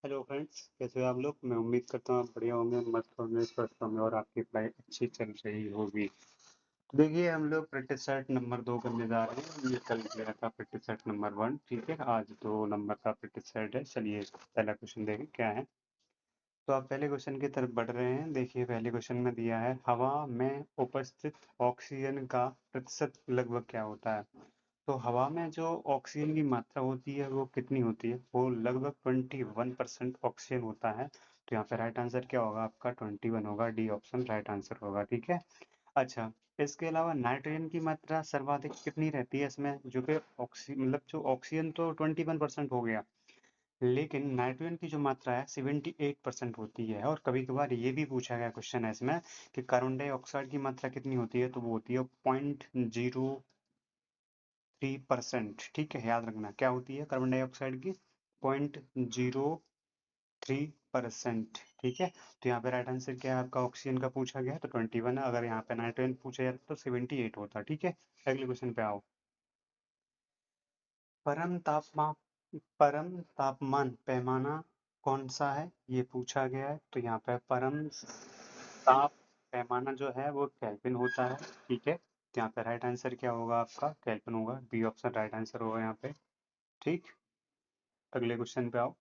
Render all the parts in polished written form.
Hello friends, कैसे हो आप लोग। मैं उम्मीद करता हूँ आप बढ़िया होंगे, मस्त होंगे, स्वस्थ होंगे और आपकी पढ़ाई अच्छी चल रही होगी। तो देखिए, हम लोग प्रैक्टिस सेट नंबर 2 करने जा रहे हैं। ये कल गया था प्रैक्टिस सेट नंबर 1, ठीक है। आज 2 नंबर का प्रैक्टिस सेट है। चलिए पहला क्वेश्चन देखें क्या है। तो आप पहले क्वेश्चन की तरफ बढ़ रहे हैं। देखिए, पहले क्वेश्चन में दिया है हवा में उपस्थित ऑक्सीजन का प्रतिशत लगभग क्या होता है। तो हवा में जो ऑक्सीजन की मात्रा होती है वो कितनी होती है, वो लगभग 21% ऑक्सीजन होता है। तो यहाँ पे राइट आंसर क्या होगा आपका, 21 होगा। डी ऑप्शन राइट आंसर होगा, ठीक है। अच्छा, इसके अलावा नाइट्रोजन की मात्रा सर्वाधिक कितनी रहती है इसमें, जो कि मतलब जो ऑक्सीजन तो 21% हो गया, लेकिन नाइट्रोजन की जो मात्रा है 78% होती है। और कभी कभार ये भी पूछा गया क्वेश्चन है इसमें कि कार्बन डाइऑक्साइड की मात्रा कितनी होती है, तो वो होती है 0.03%, ठीक है। याद रखना क्या होती है कार्बन डाइऑक्साइड की, 0.03%, ठीक है। तो यहाँ पे राइट आंसर क्या है आपका, ऑक्सीजन का पूछा गया है तो 21 है। अगर यहाँ पे नाइट्रोजन पूछा जाता तो 78 होता, ठीक है। अगले क्वेश्चन पे आओ। परम तापमान परम तापमान पैमाना कौन सा है, ये पूछा गया है। तो यहाँ पे परम ताप पैमाना जो है वो केल्विन होता है, ठीक है। तो यहाँ पे राइट आंसर क्या होगा आपका, केल्विन होगा। बी ऑप्शन राइट आंसर होगा यहाँ पे, ठीक। अगले क्वेश्चन पे आओ।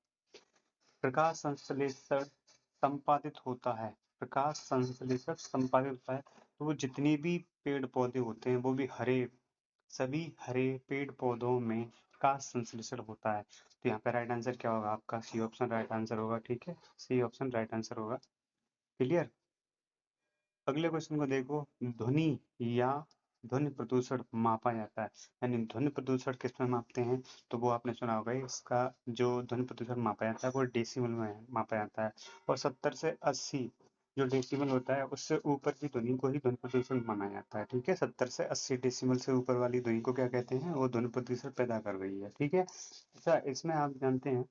प्रकाश संश्लेषण संपादित होता है, प्रकाश संश्लेषण संपादित होता है, तो वो जितने भी पेड़ पौधे होते हैं वो भी हरे, सभी हरे पेड़ पौधों में प्रकाश संश्लेषण होता है। तो यहाँ पे राइट आंसर क्या होगा आपका, सी ऑप्शन राइट आंसर होगा, ठीक है। सी ऑप्शन राइट आंसर होगा, क्लियर। अगले क्वेश्चन को देखो। ध्वनि या ध्वनि प्रदूषण मापा जाता है, यानी ध्वनि प्रदूषण किसमें मापते हैं, तो वो आपने सुना होगा। इसका जो ध्वनि प्रदूषण मापा जाता है वो डेसिमल में मापा जाता है। और 70 से 80 जो डेसिमल होता है उससे ऊपर की ध्वनि को ही ध्वनि प्रदूषण माना जाता है, ठीक है। 70 से 80 डेसिमल से ऊपर वाली ध्वनि को क्या कहते हैं, वो ध्वनि प्रदूषण पैदा कर रही है, ठीक है। अच्छा, इसमें आप जानते हैं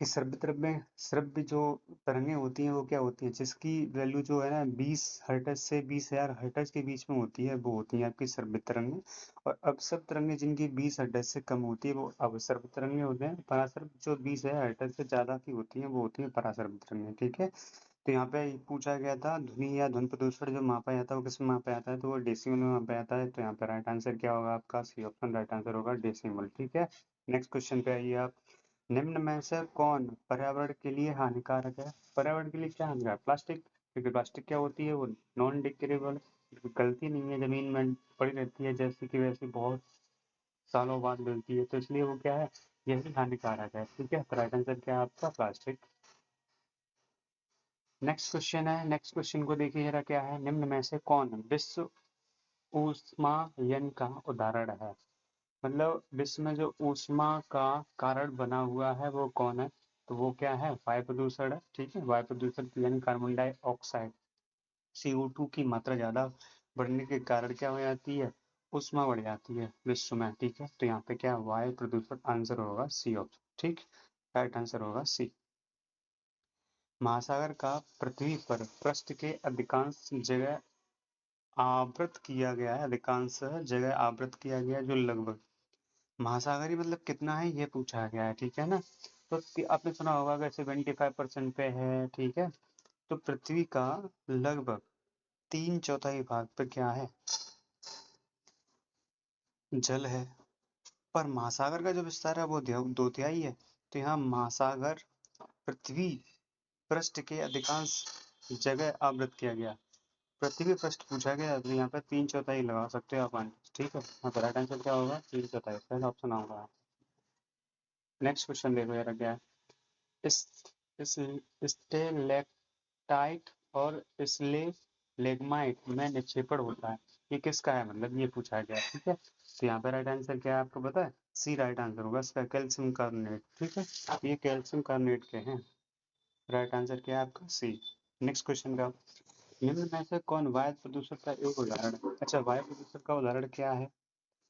कि श्रव्य जो तरंगे होती हैं वो क्या होती हैं, जिसकी वैल्यू जो है ना 20 हर्ट्ज से 20,000 हर्ट्ज के बीच में होती है, वो होती हैं आपकी श्रव्य तरंगे। और अपसर्प तरंगे जिनकी 20 हर्ट्ज से कम होती है वो अवसर्प तरंगे होते हैं। परासर्प जो 20,000 हर्ट्ज से ज्यादा की होती है वो होती है परासर्प तरंगे, ठीक है। तो यहाँ पे पूछा गया था ध्वनि या ध्वनि प्रदूषण जो मापा जाता है वो किसमें मापा जाता है, तो वो डेसिमल में मापा जाता है। तो यहाँ पे राइट आंसर क्या होगा आपका, सी ऑप्शन राइट आंसर होगा, डेसिमल, ठीक है। नेक्स्ट क्वेश्चन पे आइए आप। निम्न में से कौन पर्यावरण के लिए हानिकारक है, पर्यावरण के लिए क्या हानिकारक, प्लास्टिक। क्योंकि प्लास्टिक क्या होती है, वो नॉन डिग्रेडेबल, गलती नहीं है, जमीन में पड़ी रहती है जैसे कि वैसे बहुत सालों बाद मिलती है, तो इसलिए वो क्या है, यही हानिकारक है, ठीक है। तो राइट आंसर क्या है आपका, प्लास्टिक। नेक्स्ट क्वेश्चन है, नेक्स्ट क्वेश्चन को देखिए जरा क्या है। निम्न में से कौन विश्व ऊष्मायन का उदाहरण है, मतलब विश्व में जो ऊष्मा का कारण बना हुआ है वो कौन है, तो वो क्या है, वायु प्रदूषण है, ठीक है। वायु प्रदूषण यानी कार्बन डाइऑक्साइड, CO2 की मात्रा ज्यादा बढ़ने के कारण क्या हो जाती है, ऊष्मा बढ़ जाती है विश्व में, ठीक है। तो यहाँ पे क्या वायु प्रदूषण आंसर होगा, सी ऑप्शन, ठीक। राइट आंसर होगा सी। महासागर का पृथ्वी पर पृष्ठ के अधिकांश जगह आवृत किया गया है, अधिकांश जगह आवृत किया गया है, जो लगभग महासागरीय मतलब कितना है ये पूछा गया है, ठीक है ना। तो आपने सुना होगा अगर 75% पे है, ठीक है, तो पृथ्वी का लगभग 3/4 भाग पे क्या है, जल है। पर महासागर का जो विस्तार है वो 2/3 है। तो यहाँ महासागर पृथ्वी पृष्ठ के अधिकांश जगह आवृत किया गया, पृथ्वी पृष्ठ पूछा गया, तो यहाँ पे 3/4 लगा सकते हो अपन, ठीक है। यहाँ पे राइट आंसर क्या होगा, 3/4, पहला ऑप्शन होगा। नेक्स्ट क्वेश्चन देखो यार क्या है। इस इस स्टेलेक्टाइट और स्लेगमाइट में निक्षेपण होता है, ये किसका है, मतलब ये पूछा गया है, ठीक है। तो यहाँ पे राइट आंसर क्या है आपको पता है, सी राइट आंसर होगा इसका, कैल्शियम कार्बोनेट, ठीक है। ये कैल्शियम कार्बोनेट के हैं। राइट आंसर क्या है आपका, सी। नेक्स्ट क्वेश्चन का, निम्न में से कौन वायु प्रदूषण का एक उदाहरण है। अच्छा, वायु प्रदूषण का उदाहरण क्या है,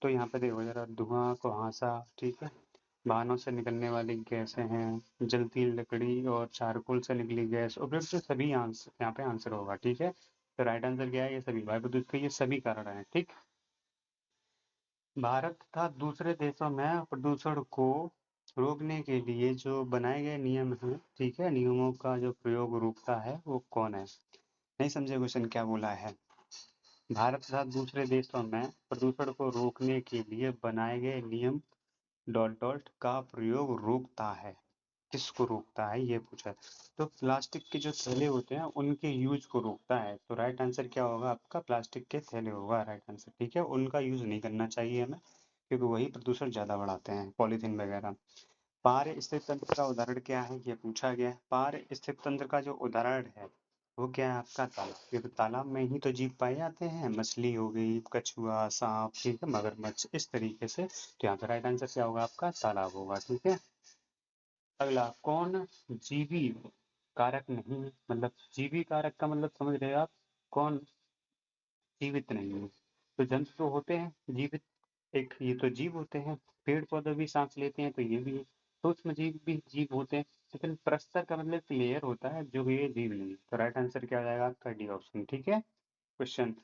तो यहाँ पे देखो जरा, धुआं, कुहासा, ठीक है, वाहनों से निकलने वाली गैसें हैं, जलती लकड़ी और चारकोल से निकली गैस, उपयुक्त जो सभी आंसर यहाँ पे आंसर होगा, ठीक है। तो राइट आंसर क्या है, ये सभी वायु प्रदूषण के ये सभी कारण हैं, ठीक। भारत तथा दूसरे देशों में प्रदूषण को रोकने के लिए जो बनाए गए नियम हैं, ठीक है, नियमों का जो प्रयोग रोकता है वो कौन है? नहीं समझे क्वेश्चन क्या बोला है? भारत तथा दूसरे देशों में प्रदूषण को रोकने के लिए बनाए गए नियम डॉट डॉट का प्रयोग रोकता है। किसको रोकता है ये पूछा है। तो प्लास्टिक के जो थैले होते हैं उनके यूज को रोकता है, तो राइट आंसर क्या होगा आपका? प्लास्टिक के थैले होगा राइट आंसर, ठीक है। उनका यूज नहीं करना चाहिए हमें, क्योंकि वही प्रदूषण ज्यादा बढ़ाते हैं, पॉलीथीन वगैरह। पार स्थित तंत्र का उदाहरण क्या है ये पूछा गया है। पार स्थित तंत्र का जो उदाहरण है वो क्या है आपका? तालाब, क्योंकि तालाब में ही तो जीव पाए जाते हैं, मछली हो गई, कछुआ, सांप, ठीक है, मगरमच्छ, इस तरीके से। तो यहाँ पे राइट आंसर क्या होगा आपका? तालाब होगा, ठीक है। अगला, कौन जीवी कारक नहीं है? मतलब जीवी कारक का मतलब समझ रहे हो आप? कौन जीवित नहीं है? तो जंतु तो होते हैं जीवित, एक ये तो जीव होते हैं, पेड़ पौधे भी सांस लेते हैं तो ये भी है, सूक्ष्म जीव भी जीव होते हैं, लेकिन प्रस्तर का मतलब लेयर होता है जो ये जीव नहीं है। तो राइट आंसर क्या हो जाएगा आपका? डी ऑप्शन, ठीक है। क्वेश्चन,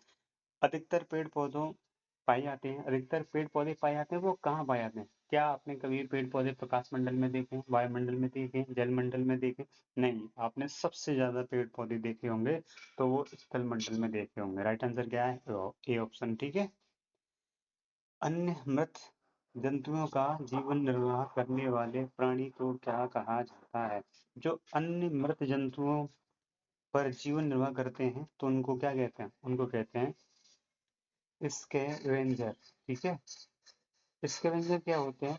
अधिकतर पेड़ पौधों पाए जाते हैं, अधिकतर पेड़ पौधे पाए जाते हैं वो कहाँ पाए जाते हैं? क्या आपने कभी पेड़ पौधे प्रकाश मंडल में देखे, वायुमंडल में देखे, जल मंडल में देखे? नहीं, आपने सबसे ज्यादा पेड़ पौधे देखे होंगे तो वो स्थल मंडल में देखे होंगे। राइट आंसर क्या है? ए ऑप्शन, ठीक है। अन्य मृत जंतुओं का जीवन निर्वाह करने वाले प्राणी को क्या कहा जाता है? जो अन्य मृत जंतुओं पर जीवन निर्वाह करते हैं तो उनको क्या कहते हैं? उनको कहते हैं स्कैवेंजर, ठीक है। स्कैवेंजर क्या होते हैं?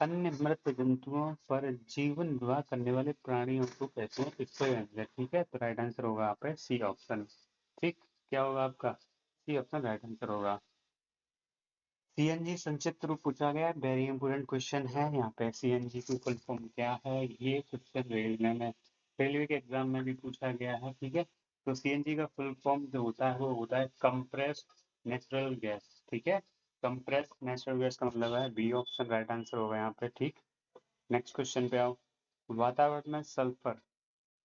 अन्य मृत जंतुओं पर जीवन निर्वाह करने वाले प्राणियों को कहते हैं स्कैवेंजर, ठीक है। तो राइट आंसर होगा आपका सी ऑप्शन, ठीक। क्या होगा आपका? सी ऑप्शन राइट आंसर होगा। सीएनजी संक्षिप्त रूप पूछा गया है, वेरी इंपोर्टेंट क्वेश्चन है यहाँ पे। सीएनजी की फुल फॉर्म क्या है? ये क्वेश्चन रेलवे में, रेलवे के एग्जाम में भी पूछा गया है, ठीक है। तो सीएनजी का फुल फॉर्म जो होता है वो होता है कंप्रेस्ड नेचुरल गैस, ठीक है। कंप्रेस्ड नेचुरल गैस का मतलब है बी ऑप्शन राइट आंसर होगा यहाँ पे, ठीक। नेक्स्ट क्वेश्चन पे आओ। वातावरण में सल्फर,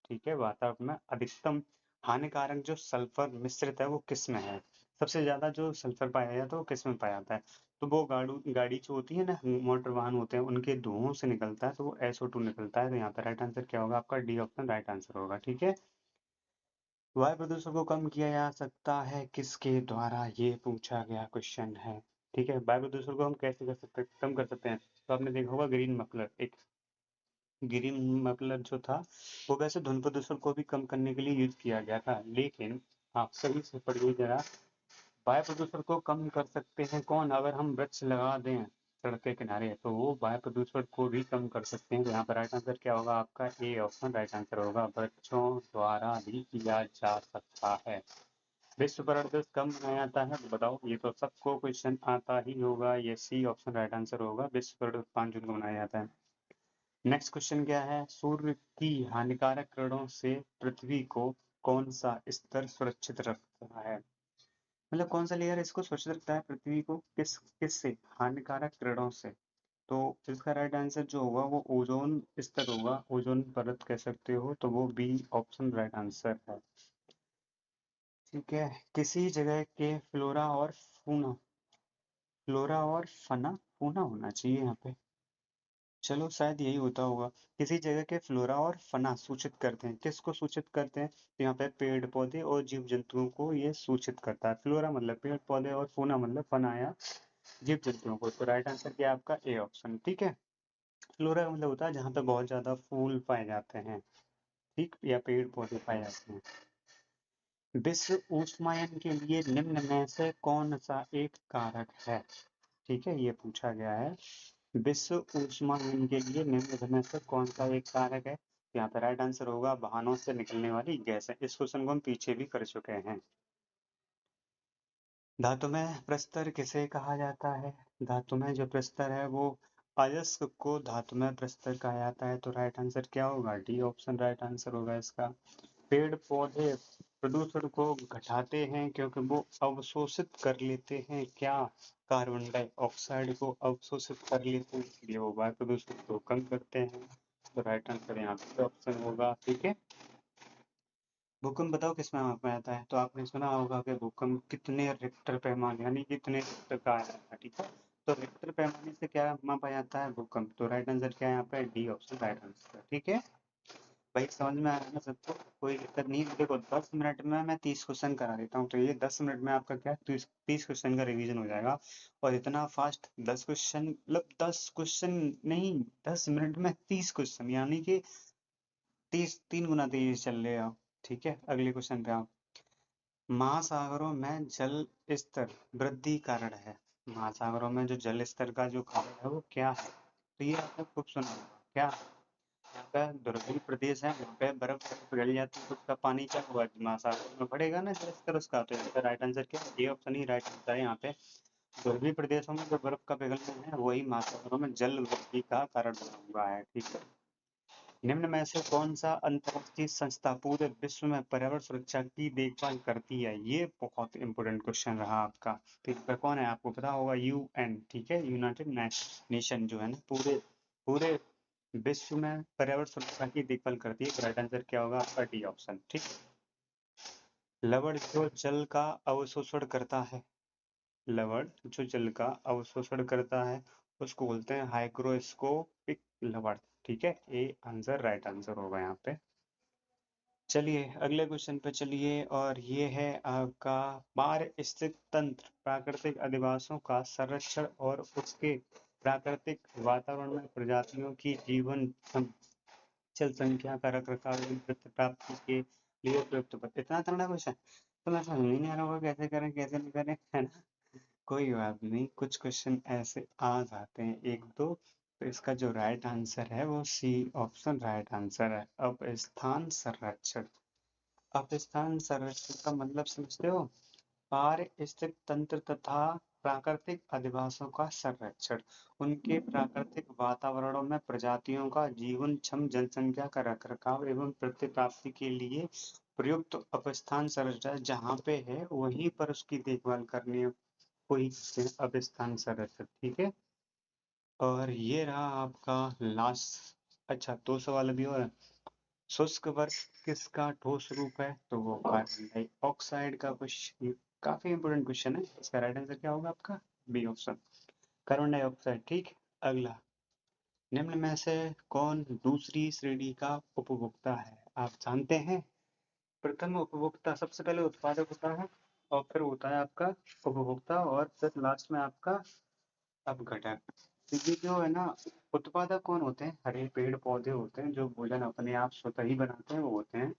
ठीक है, वातावरण में अधिकतम हानिकारक जो सल्फर मिश्रित है वो किस में है? सबसे ज्यादा जो सल्फर पाया जाता है वो किस में पाया जाता है? तो वो गाड़ी जो होती है ना, मोटर वाहन होते हैं, उनके धुओं से निकलता है, तो वो SO2 निकलता है। तो यहाँ पे राइट आंसर क्या होगा आपका? डी ऑप्शन राइट आंसर होगा, ठीक है। वायु प्रदूषण को कम किया जा सकता है किसके द्वारा? ये पूछा गया क्वेश्चन है, ठीक है। वायु प्रदूषण को हम कैसे कर सकते हैं, कम कर सकते हैं? तो आपने देखा होगा ग्रीन मफलर, एक ग्रीन मफलर जो था वो वैसे ध्वनि प्रदूषण को भी कम करने के लिए यूज किया गया था, लेकिन आप सही से पढ़िए जरा। वायु प्रदूषण को कम कर सकते हैं कौन? अगर हम वृक्ष लगा दें सड़क के किनारे तो वो वायु प्रदूषण को भी कम कर सकते हैं। तो यहाँ पर राइट आंसर क्या होगा आपका? ए ऑप्शन राइट आंसर होगा, वृक्षों द्वारा भी किया जा सकता है। विश्व पर्यावरण दिवस कब मनाया जाता है? तो बताओ, ये तो सबको क्वेश्चन आता ही होगा, ये सी ऑप्शन राइट आंसर होगा, विश्व पर्यावरण दिवस 5 जून को मनाया जाता है। नेक्स्ट क्वेश्चन क्या है? सूर्य की हानिकारक किरणों से पृथ्वी को कौन सा स्तर सुरक्षित रखता है? मतलब कौन सा लेयर इसको सुरक्षित रखता है पृथ्वी को, किस से? हानिकारक किरणों से। तो इसका राइट आंसर जो होगा वो ओजोन स्तर होगा, ओजोन परत कह सकते हो, तो वो बी ऑप्शन राइट आंसर है, ठीक है। किसी जगह के फ्लोरा और फूना, फ्लोरा और फना, फूना होना चाहिए यहाँ पे, चलो शायद यही होता होगा। किसी जगह के फ्लोरा और फना सूचित करते हैं, किसको सूचित करते हैं? तो यहाँ पे पेड़ पौधे और जीव जंतुओं को ये सूचित करता है। फ्लोरा मतलब पेड़ पौधे और फूना मतलब फना या जीव जंतुओं को। तो राइट आंसर क्या है आपका? ए ऑप्शन, ठीक है। फ्लोरा का मतलब होता है जहाँ पे बहुत ज्यादा फूल पाए जाते हैं, ठीक, या पेड़ पौधे पाए जाते हैं। विश्व ऊष्मायन के लिए निम्न में से कौन सा एक कारक है? ठीक है, ये पूछा गया है। विश्व ऊष्मायन के लिए निम्न में से कौन सा एक कारक है? यहाँ पे राइट आंसर होगा वाहनों से निकलने वाली गैस है। इस क्वेश्चन को हम पीछे भी कर चुके हैं। धातु में प्रस्तर किसे कहा जाता है? धातु में जो प्रस्तर है वो अयस्क को धातु में प्रस्तर कहा जाता है। तो राइट आंसर क्या होगा? डी ऑप्शन राइट आंसर होगा इसका। पेड़ पौधे प्रदूषण को घटाते हैं क्योंकि वो अवशोषित कर लेते हैं क्या? कार्बन डाइऑक्साइड को अवशोषित कर लेते हैं, इसलिए वो वायु प्रदूषण को कम करते हैं। तो राइट आंसर यहाँ पे ऑप्शन होगा, ठीक है। भूकंप बताओ किस में आता है? तो आपने सुना होगा कि भूकंप कितने रिक्टर पैमाने यानी कितने रिक्टर का आया था, ठीक है। तो रिक्टर पैमाने से क्या मापा जाता है? भूकंप। तो राइट आंसर क्या है यहाँ पे? D option right answer. ठीक है भाई, समझ में आया ना सबको? कोई दिक्कत नहीं है। देखो 10 मिनट में मैं 30 क्वेश्चन करा देता हूँ, तो ये 10 मिनट में आपका क्या 30 क्वेश्चन का रिवीजन हो जाएगा। और इतना फास्ट 10 क्वेश्चन, मतलब 10 क्वेश्चन नहीं, 10 मिनट में 30 क्वेश्चन, यानी कि 3 गुना तेजी चल रहे हो। ठीक है, अगले क्वेश्चन पे आओ। महासागरों में जल स्तर वृद्धि कारण है। महासागरों में जो जल स्तर का जो कारण है वो क्या है? तो ये आपने खूब सुना होगा। क्या? यहाँ पे ध्रुवीय प्रदेश है, वहाँ पे बर्फ पिघल जाती है, तो उसका पानी क्या हुआ? महासागर में बढ़ेगा ना जल स्तर उसका। तो इसका राइट आंसर क्या है? ये ऑप्शन ही राइट आंसर है यहाँ पे। ध्रुवीय प्रदेशों में जो बर्फ का पिघलना है वही महासागरों में जल वृद्धि का कारण बना हुआ है। ठीक है। निम्न में से कौन सा अंतर्राष्ट्रीय संस्था पूरे विश्व में पर्यावरण सुरक्षा की देखभाल करती है? ये बहुत इंपॉर्टेंट क्वेश्चन रहा आपका। तो इस पर कौन है आपको पता होगा? यूएन। ठीक है, यूनाइटेड नेशन जो है ना, पूरे पूरे विश्व में पर्यावरण सुरक्षा की देखभाल करती है। तो राइट आंसर क्या होगा आपका? D option. ठीक। लवण जो जल का अवशोषण करता है, लवण जो जल का अवशोषण करता है उसको बोलते हैं हाइग्रोस्कोपिक लवण। ठीक है, ए आंसर राइट आंसर होगा यहाँ पे। चलिए अगले क्वेश्चन पे चलिए, और ये है आपका पारिस्थितिक तंत्र प्राकृतिक अधिवासों का संरक्षण और उसके प्राकृतिक वातावरण में प्रजातियों की जीवन जल संख्या का रखरखाव एवं प्राप्ति के लिए उपयुक्त पथ। इतना तगड़ा क्वेश्चन तो मैं समझ ही नहीं आ रहा होगा कैसे करें कैसे नहीं करें, है ना? कोई बात नहीं, कुछ क्वेश्चन ऐसे आ जाते हैं एक दो। तो इसका जो राइट आंसर है वो सी ऑप्शन राइट आंसर है। अपस्थान संरक्षण। अपस्थान संरक्षण का मतलब समझते हो? पारिस्थितिक तंत्र तथा प्राकृतिक अधिवासों का संरक्षण, उनके प्राकृतिक वातावरणों में प्रजातियों का जीवन क्षम जनसंख्या का रखरखाव एवं प्रतिप्राप्ति के लिए प्रयुक्त अपस्थान संरचना जहाँ पे है वहीं पर उसकी देखभाल करनी है, वही अपस्थान संरक्षण। ठीक है, और ये रहा आपका लास्ट। अच्छा, 2 सवाल अभी और। शुष्क वर्ष किसका ठोस रूप है? तो वो कार्बन डाइऑक्साइड का। क्वेश्चन काफी इंपोर्टेंट क्वेश्चन है। इसका राइट आंसर क्या होगा आपका? B option, carbon dioxide. ठीक। अगला, निम्न में से कौन दूसरी श्रेणी का उपभोक्ता है? आप जानते हैं? प्रथम उपभोक्ता सबसे पहले उत्पादक होता है, और फिर होता है आपका उपभोक्ता, और फिर लास्ट में आपका अपघटक। तो ये जो है ना, उत्पादक कौन होते हैं? हरे पेड़ पौधे होते हैं जो भोजन अपने आप स्वतः ही बनाते हैं, वो होते हैं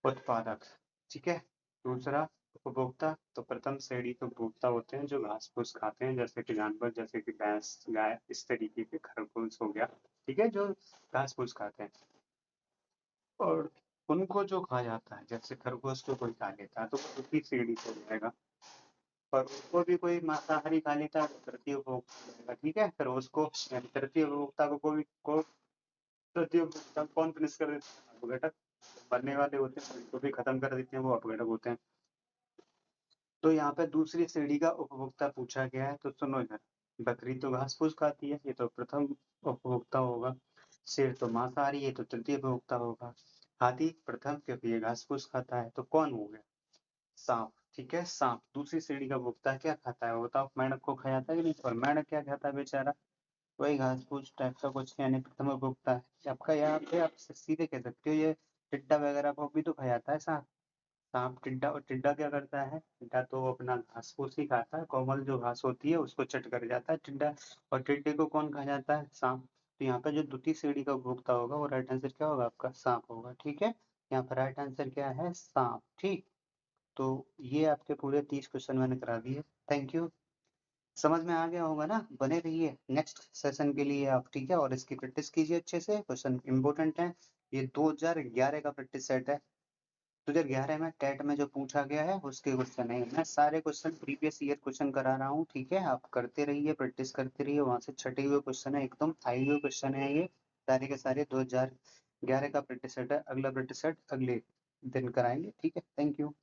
उत्पादक। ठीक है। दूसरा उपभोक्ता, तो प्रथम श्रेणी के उपभोक्ता होते हैं जो घास फूस खाते हैं, जैसे कि जानवर, जैसे कि भैंस गाय, इस तरीके के, खरगोश हो गया। ठीक है, जो घास फूस खाते हैं। और उनको जो खा जाता है, जैसे खरगोश को कोई खा लेता है तो वो दूसरी श्रेणी से हो जाएगा। और उसको भी कोई मांसाहारी खा लेता है तो तृतीय उपभोक्ता हो जाएगा। ठीक है, फिर उसको तृतीय उपभोक्ता को तृतीय उपभोक्ता कौन फिनिश कर देता है? अपघटक। बनने वाले होते हैं उनको भी खत्म कर देते हैं, वो अपघटक होते हैं। तो यहाँ पे दूसरी श्रेणी का उपभोक्ता पूछा गया है, तो सुनो इधर। बकरी तो घास फूस खाती है, ये तो प्रथम उपभोक्ता होगा। शेर तो मांसाहारी, ये तो तृतीय उपभोक्ता होगा। हाथी प्रथम, क्योंकि ये घास फूस खाता है। तो कौन हो गया? सांप। ठीक है, सांप दूसरी श्रेणी का उपभोक्ता। क्या खाता है वो बताओ? मेंढक को खाया जाता है कि नहीं? और मेंढक क्या खाता है बेचारा? वही घास फूस टाइप का कुछ, यानी प्रथम उपभोक्ता है आपका। यहाँ पे आप सीधे कह सकते हो ये टिड्डा वगैरह को भी तो खाया जाता है सांप। सांप टिड्डा, और टिड्डा क्या करता है? टिड्डा तो अपना घास फूस ही खाता है, कोमल जो घास होती है उसको चट कर जाता है टिड्डा। और टिड्डे को कौन खा जाता है? सांप। तो यहाँ पे जो द्वितीय श्रेणी का उपभोक्ता होगा वो राइट आंसर क्या होगा आपका? सांप होगा। ठीक है, यहाँ पर राइट आंसर क्या है? सांप। ठीक। तो ये आपके पूरे 30 क्वेश्चन मैंने करा दिए। Thank you. समझ में आ गया होगा ना? बने रहिए नेक्स्ट सेशन के लिए आप। ठीक है, और इसकी प्रैक्टिस कीजिए अच्छे से, क्वेश्चन इंपॉर्टेंट है। ये 2011 का प्रैक्टिस सेट है। 2011 में टेट में जो पूछा गया है उसके क्वेश्चन है। मैं सारे क्वेश्चन प्रीवियस ईयर क्वेश्चन करा रहा हूँ। ठीक है, आप करते रहिए, प्रैक्टिस करते रहिए, वहां से छटे हुए क्वेश्चन है, एकदम आए हुए क्वेश्चन है ये सारे के सारे। 2011 का प्रैक्टिस सेट है। अगला प्रैक्टिस सेट अगले दिन कराएंगे। ठीक है, थैंक यू।